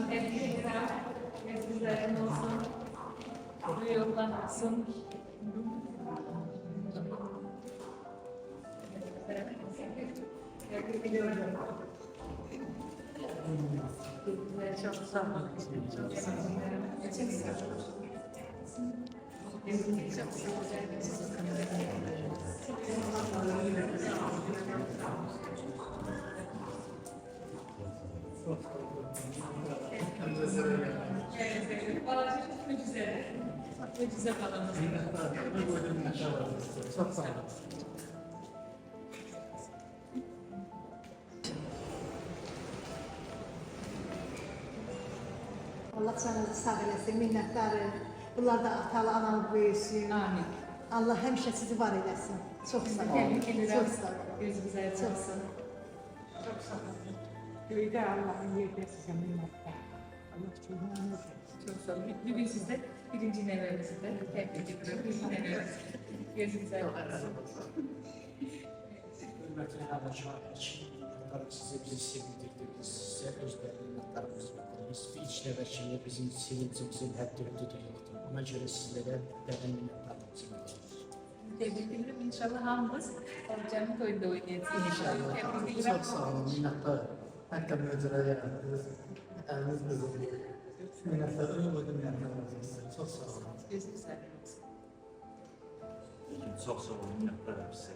Tebrikler. Güzel olsun. Bu yollansın. Tebrik ediyorum. Çok sağ olun. Çok sağ olun. Çok güzel. Mucize falanız. Çok sağ olun. Allah canınızı sağ eləsin, minnətdarım. Bunlar da atalı, analı böyüsün. Amin. Allah həmişə sizi var eləsin. Çox sağ olun. Tebrik ederim. Çok sağ olun. Gözünüze Çok açılsın. sağ olun. Çok sağ olun. Köyde Allah'ın yerde size minnettar. Allah çocuğunu Çok sağ olun. Bugün sizde birinci nevemizde tebrik ediyorum. Birinci nevemiz. Gözünüze açılsın. Hürmetli kardeşler, size bizi sevindirdiniz, size özlerine minnettarımızı bildiririz. İlk nəvəşində bizim sevincimizin həddi hüdudu yoxdur. Ona görə sizlərə dərin minnettarımızı bildiririz. Tebrik ederim. İnşallah hamımız amcamın toyunda oynayacağız. İnşallah. Tebrik ederim. Çok sağ olun, minnettar. Hakkı müdüre yarattınız. Eliniz kızım. Minnettarım, minnettarım. Çok sağ olun. Gözünüze açılsın. Çok sağ olun, minnettarım size.